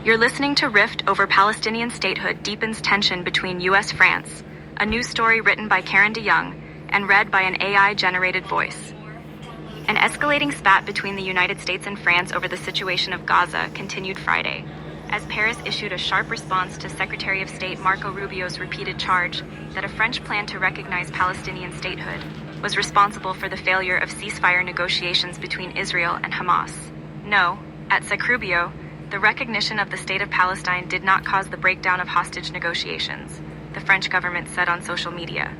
You're listening to Rift over Palestinian statehood deepens tension between U.S.-France, a news story written by Karen DeYoung and read by an AI-generated voice. An escalating spat between the United States and France over the situation of Gaza continued Friday, as Paris issued a sharp response to Secretary of State Marco Rubio's repeated charge that a French plan to recognize Palestinian statehood was responsible for the failure of ceasefire negotiations between Israel and Hamas. No, at Rubio, the recognition of the state of Palestine did not cause the breakdown of hostage negotiations, the French government said on social media.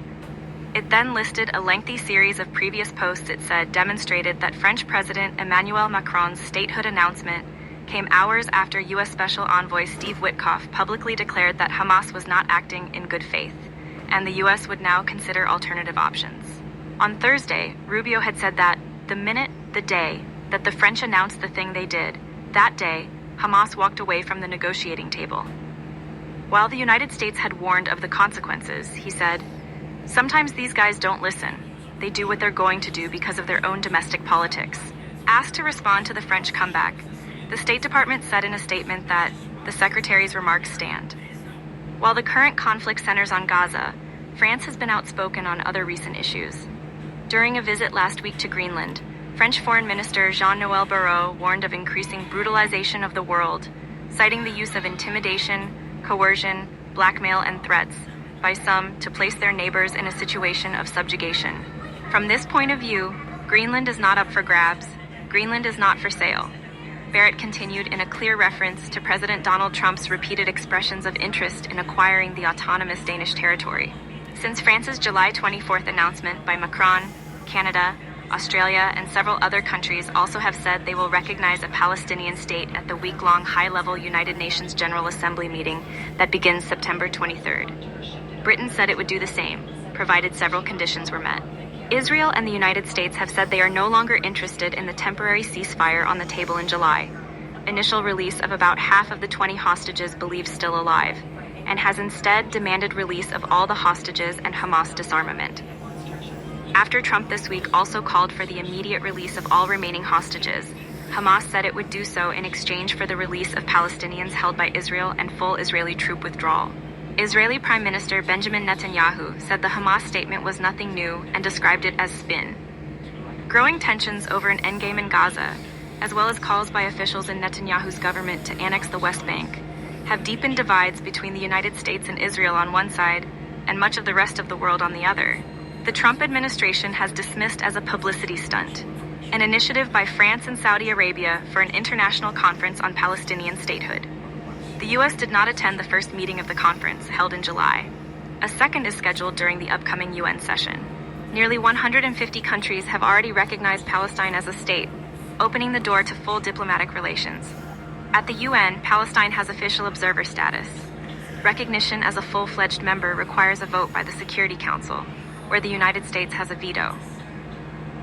It then listed a lengthy series of previous posts it said demonstrated that French President Emmanuel Macron's statehood announcement came hours after U.S. Special Envoy Steve Witkoff publicly declared that Hamas was not acting in good faith, and the U.S. would now consider alternative options. On Thursday, Rubio had said that, the day, that the French announced the thing they did, that day, Hamas walked away from the negotiating table. While the United States had warned of the consequences, he said, "Sometimes these guys don't listen. They do what they're going to do because of their own domestic politics." Asked to respond to the French comeback, the State Department said in a statement that the Secretary's remarks stand. While the current conflict centers on Gaza, France has been outspoken on other recent issues. During a visit last week to Greenland, French Foreign Minister Jean-Noël Barrot warned of increasing brutalization of the world, citing the use of intimidation, coercion, blackmail, and threats by some to place their neighbors in a situation of subjugation. From this point of view, Greenland is not up for grabs. Greenland is not for sale. Barrett continued in a clear reference to President Donald Trump's repeated expressions of interest in acquiring the autonomous Danish territory. Since France's July 24th announcement by Macron, Canada, Australia, and several other countries also have said they will recognize a Palestinian state at the week-long high-level United Nations General Assembly meeting that begins September 23rd. Britain said it would do the same, provided several conditions were met. Israel and the United States have said they are no longer interested in the temporary ceasefire on the table in July, initial release of about half of the 20 hostages believed still alive, and has instead demanded release of all the hostages and Hamas disarmament. After Trump this week also called for the immediate release of all remaining hostages, Hamas said it would do so in exchange for the release of Palestinians held by Israel and full Israeli troop withdrawal. Israeli Prime Minister Benjamin Netanyahu said the Hamas statement was nothing new and described it as spin. Growing tensions over an endgame in Gaza, as well as calls by officials in Netanyahu's government to annex the West Bank, have deepened divides between the United States and Israel on one side and much of the rest of the world on the other. The Trump administration has dismissed as a publicity stunt an initiative by France and Saudi Arabia for an international conference on Palestinian statehood. The U.S. did not attend the first meeting of the conference, held in July. A second is scheduled during the upcoming UN session. Nearly 150 countries have already recognized Palestine as a state, opening the door to full diplomatic relations. At the UN, Palestine has official observer status. Recognition as a full-fledged member requires a vote by the Security Council, where the United States has a veto.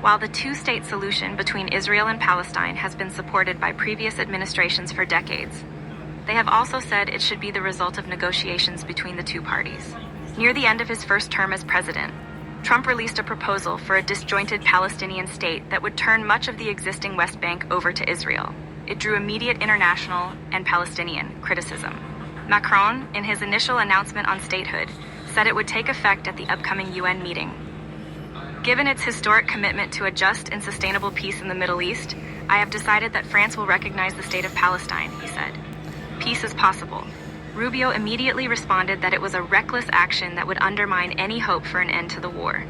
While the two-state solution between Israel and Palestine has been supported by previous administrations for decades, they have also said it should be the result of negotiations between the two parties. Near the end of his first term as president, Trump released a proposal for a disjointed Palestinian state that would turn much of the existing West Bank over to Israel. It drew immediate international and Palestinian criticism. Macron, in his initial announcement on statehood, said it would take effect at the upcoming UN meeting. Given its historic commitment to a just and sustainable peace in the Middle East, I have decided that France will recognize the state of Palestine, he said. Peace is possible. Rubio immediately responded that it was a reckless action that would undermine any hope for an end to the war.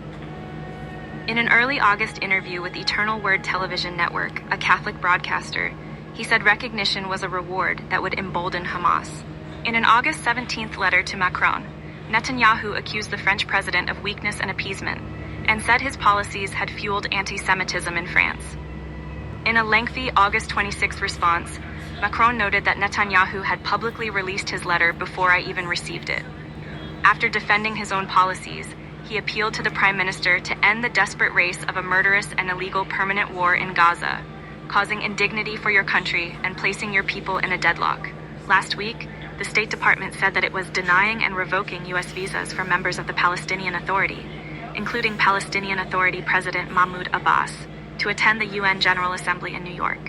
In an early August interview with Eternal Word Television Network, a Catholic broadcaster, he said recognition was a reward that would embolden Hamas. In an August 17th letter to Macron, Netanyahu accused the French president of weakness and appeasement, and said his policies had fueled anti-Semitism in France. In a lengthy August 26th response, Macron noted that Netanyahu had publicly released his letter before I even received it. After defending his own policies, he appealed to the Prime Minister to end the desperate race of a murderous and illegal permanent war in Gaza, causing indignity for your country and placing your people in a deadlock. Last week, the State Department said that it was denying and revoking U.S. visas for members of the Palestinian Authority, including Palestinian Authority President Mahmoud Abbas, to attend the UN General Assembly in New York.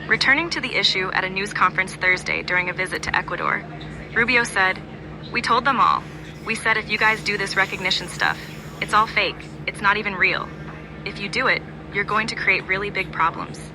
Returning to the issue at a news conference Thursday during a visit to Ecuador, Rubio said, "We told them all. We said if you guys do this recognition stuff, it's all fake. It's not even real. If you do it, you're going to create really big problems."